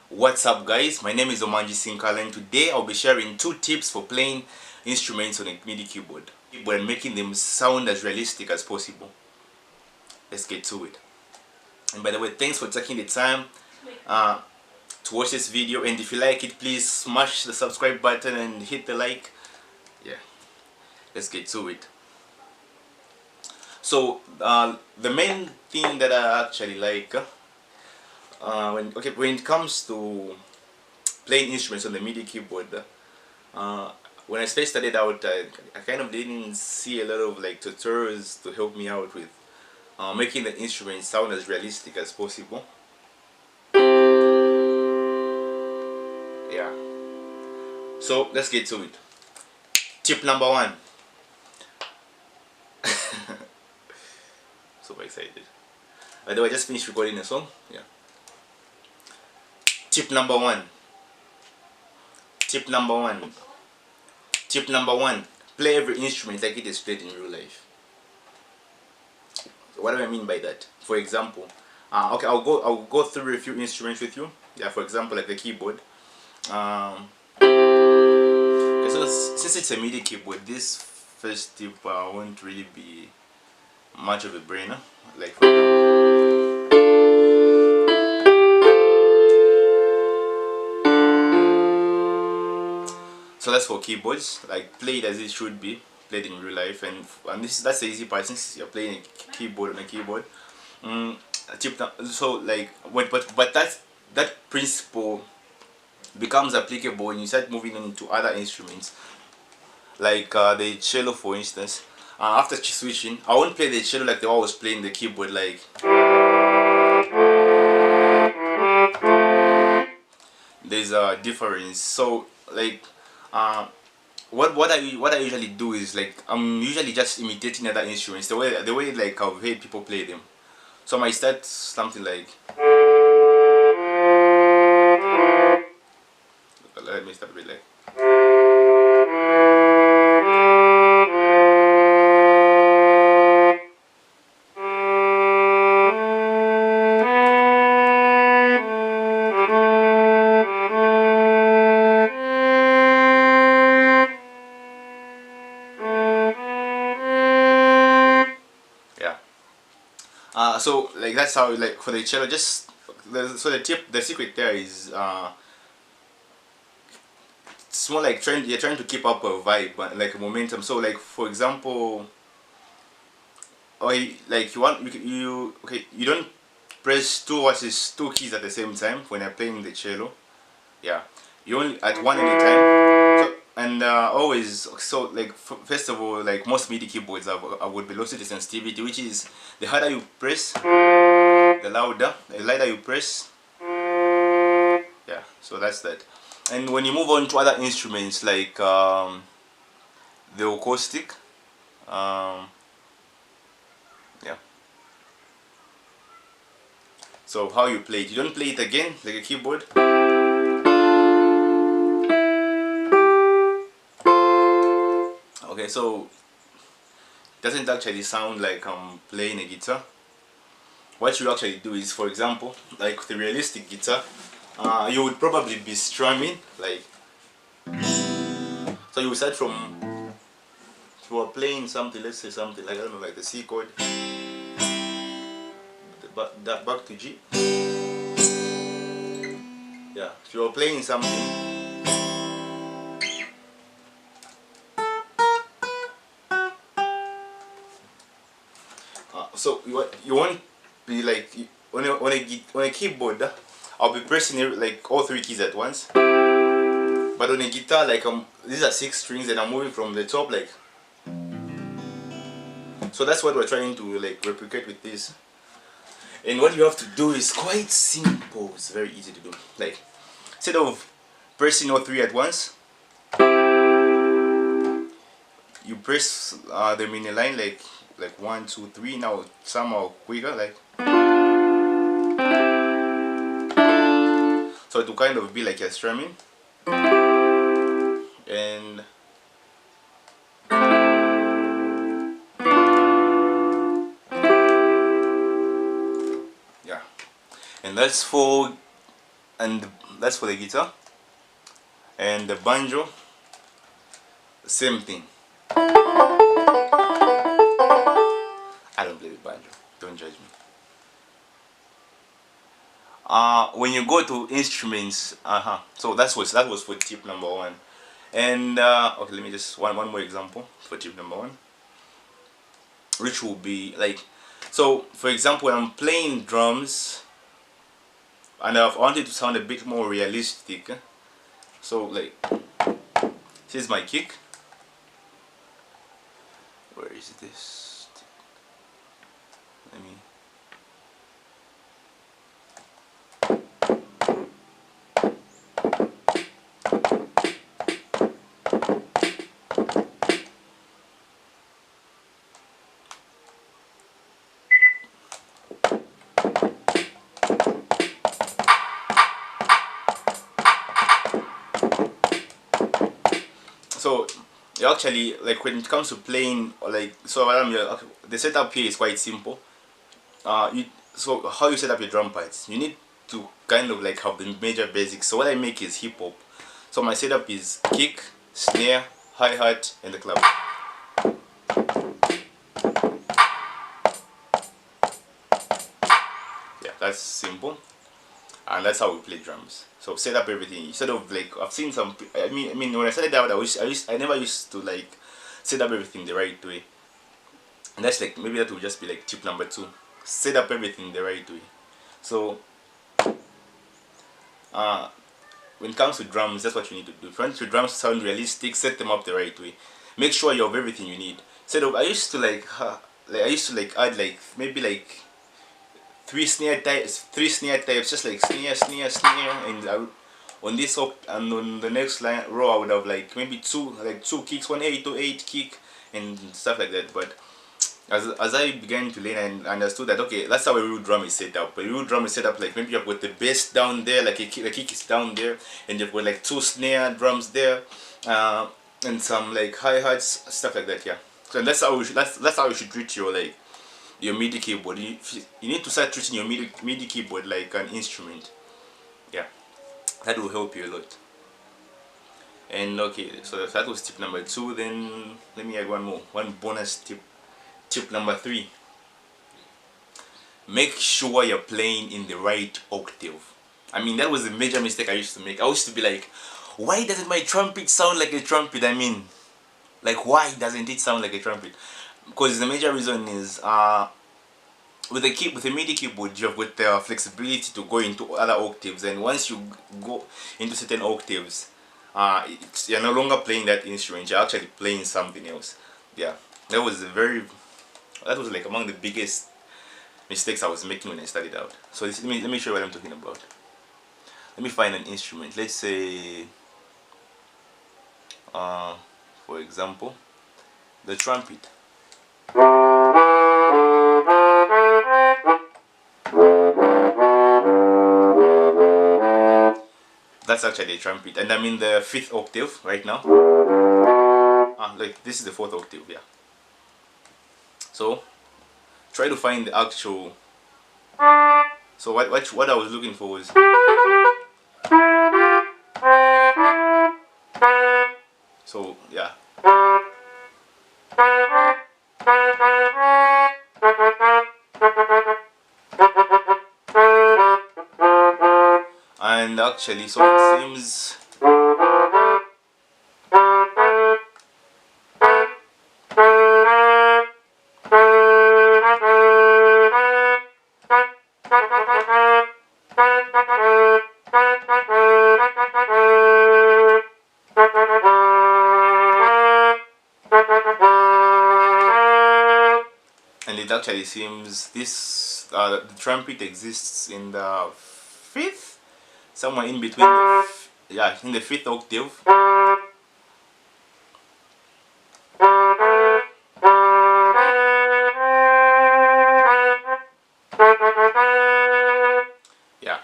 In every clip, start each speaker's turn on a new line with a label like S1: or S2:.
S1: What's up guys, my name is Omanji sinkala and today I'll be sharing 2 tips for playing instruments on a MIDI keyboard and making them sound as realistic as possible. Let's get to it. And by the way, thanks for taking the time to watch this video, and if you like it, please smash the subscribe button and hit the like. Yeah, let's get to it. So the main thing that I actually like when it comes to playing instruments on the MIDI keyboard, when I first started out, I kind of didn't see a lot of tutorials to help me out with making the instrument sound as realistic as possible. Yeah. So let's get to it. Tip number 1. Super excited. By the way, I just finished recording a song. Yeah. Tip number 1. Tip number 1. Tip number 1. Play every instrument like it is played in real life. What do I mean by that? For example, okay, I'll go through a few instruments with you. Yeah, for example, like the keyboard. Okay, so since it's a MIDI keyboard, this first tip won't really be much of a brainer. Like for so that's for keyboards. Like, play it as it should be played in real life, and that's the easy part since you're playing a keyboard on a keyboard. So but that principle becomes applicable when you start moving on to other instruments, like the cello, for instance. After switching, I won't play the cello like the one I was playing the keyboard. Like, there's a difference. So like what I usually do is, like, I'm usually just imitating other instruments the way like I've heard people play them. So I might start something like, let me start with like, yeah. So like that's how, like, for the cello, just the secret there is it's more like you're trying to keep up a vibe, like a momentum. So like, for example, like you don't press two keys at the same time when you're playing the cello. Yeah, you only at one at a time. So, and always, so like, first of all, like most MIDI keyboards have with velocity sensitivity, which is the harder you press, the lighter you press. Yeah, so that's that. And when you move on to other instruments like the acoustic, yeah. So how you play it? You don't play it again like a keyboard. Okay, so it doesn't actually sound like I'm playing a guitar. What you actually do is, for example, like the realistic guitar, you would probably be strumming, like, so you start from, if you are playing something, let's say something like, I don't know, like the C chord, back to G. Yeah, if you are playing something, so you won't be like, on a keyboard, I'll be pressing like all 3 keys at once. But on a guitar, like, these are 6 strings and I'm moving from the top, like. So that's what we're trying to like replicate with this. And what you have to do is quite simple. It's very easy to do. Like, instead of pressing all 3 at once, you press them in a line, like 1, 2, 3. Now somehow quicker, like. So it will kind of be like you're strumming. And yeah, and that's for and that's for the guitar. And the banjo, same thing. I don't play the banjo, don't judge me. When you go to instruments, so that was for tip number one. And okay, let me just one more example for tip number one, which will be like, so for example, when I'm playing drums and I've wanted to sound a bit more realistic, so like, this is my kick. Where is this? Let me. So you actually, like, when it comes to playing, or like, so the setup here is quite simple. So how you set up your drum pads, you need to kind of like have the major basics. So what I make is hip hop. So my setup is kick, snare, hi-hat, and the clap. Yeah, that's simple, and that's how we play drums. So set up everything. Instead of like, I've seen some. I mean, when I started out, I never used to like set up everything the right way. And that's like, maybe that would just be like tip number two. Set up everything the right way. So when it comes to drums, that's what you need to do. If you want your drums to sound realistic, set them up the right way. Make sure you have everything you need. Instead of, I used to like add like maybe like three snare types, just like snare, and on this up, and on the next row I would have like maybe two kicks, one 8-8 kick and stuff like that. But as I began to learn and understood that, okay, that's how a real drum is set up. A real drum is set up like, maybe you've got the bass down there, like the kick is down there, and you've got like two snare drums there, and some like hi-hats, stuff like that. Yeah. So that's how that's how you should treat your like your MIDI keyboard. You need to start treating your MIDI keyboard like an instrument. Yeah, that will help you a lot. And okay, so that was tip number two. Then let me add one bonus tip. Tip number three: make sure you're playing in the right octave. I mean, that was a major mistake I used to make. I used to be like, why doesn't my trumpet sound like a trumpet? I mean, like, why doesn't it sound like a trumpet? Because the major reason is with the MIDI keyboard, you have got the flexibility to go into other octaves, and once you go into certain octaves, you're no longer playing that instrument. You're actually playing something else. Yeah, that was like among the biggest mistakes I was making when I started out. So let me show you what I'm talking about. Let me find an instrument. Let's say, for example, the trumpet. That's actually a trumpet, and I'm in the 5th octave right now. Like, this is the 4th octave, yeah. So try to find the actual. So what I was looking for was. So yeah. And actually, so it seems. And it actually seems this the trumpet exists in the 5th, somewhere in between in the 5th octave. Yeah,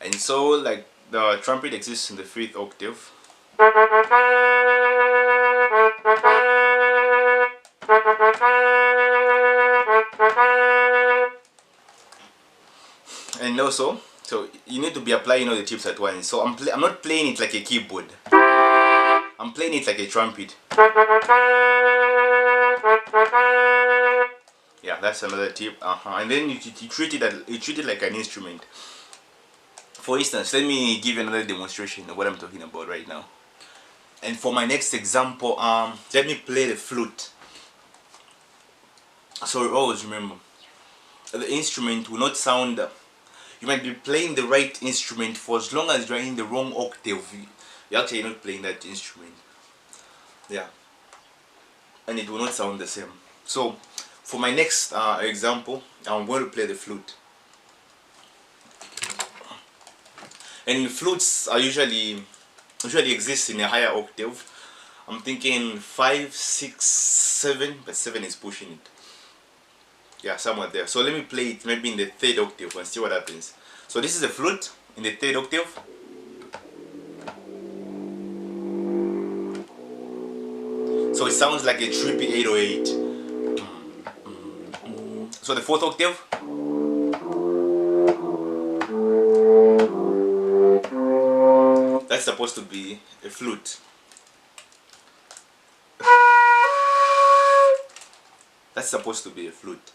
S1: and so like the trumpet exists in the 5th octave. And also So you need to be applying all the tips at once. So I'm not playing it like a keyboard. I'm playing it like a trumpet. Yeah, that's another tip. And then you treat it like an instrument. For instance, let me give you another demonstration of what I'm talking about right now. And for my next example, let me play the flute. So always remember, the instrument will not sound. You might be playing the right instrument, for as long as you're in the wrong octave, you're actually not playing that instrument. Yeah, and it will not sound the same. So, for my next example, I'm going to play the flute. And flutes are usually exist in a higher octave. I'm thinking 5, 6, 7, but 7 is pushing it. Yeah, somewhere there. So let me play it maybe in the 3rd octave and see what happens. So this is a flute in the 3rd octave. So it sounds like a trippy 808. So the 4th octave. That's supposed to be a flute. That's supposed to be a flute.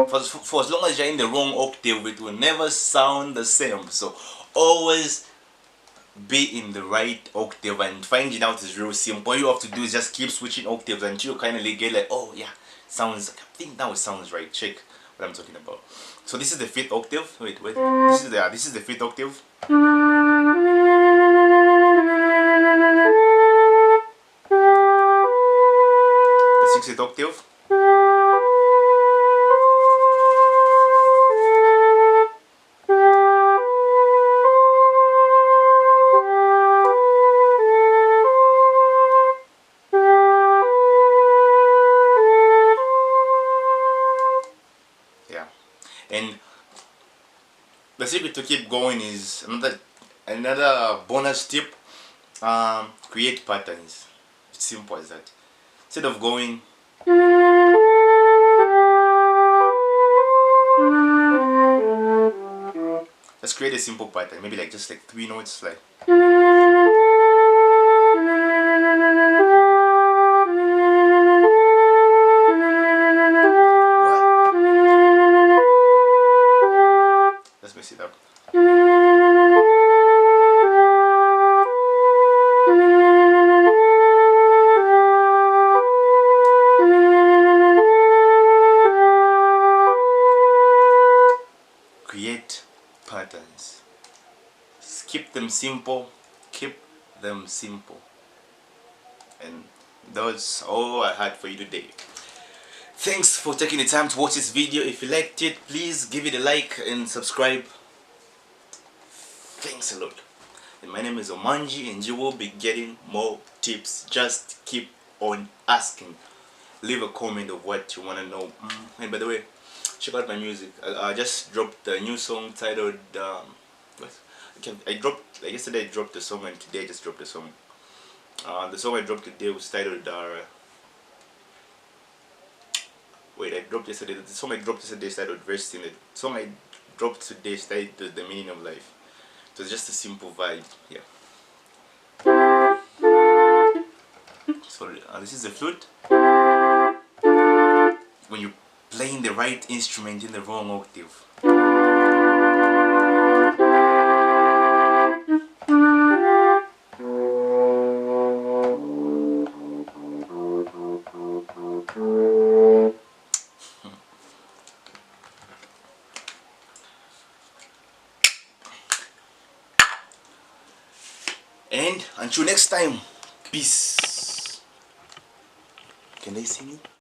S1: For as long as you're in the wrong octave, it will never sound the same. So always be in the right octave, and finding out is real simple. All you have to do is just keep switching octaves until you kind of get like, oh yeah, sounds, I think now it sounds right. Check what I'm talking about. So this is the 5th octave. Wait. This is the 5th octave. The 6th octave. Yeah, and the secret to keep going is another bonus tip. Create patterns. It's simple as that. Instead of going, just create a simple pattern. Maybe like just like 3 notes, like. Let's mess it up. Create patterns. Keep them simple. Keep them simple. And that's all I had for you today. Thanks for taking the time to watch this video. If you liked it, please give it a like and subscribe. Thanks a lot. And my name is Omanji, and you will be getting more tips. Just keep on asking. Leave a comment of what you want to know. And by the way, check out my music. I just dropped a new song titled yesterday I dropped the song, and today I just dropped the song. The song I dropped today was titled I dropped yesterday. The song I dropped yesterday is titled Rest in It. The song I dropped today is titled The Meaning of Life. So it's just a simple vibe. Yeah. So this is the flute. When you're playing the right instrument in the wrong octave. And until next time, peace. Can they see me?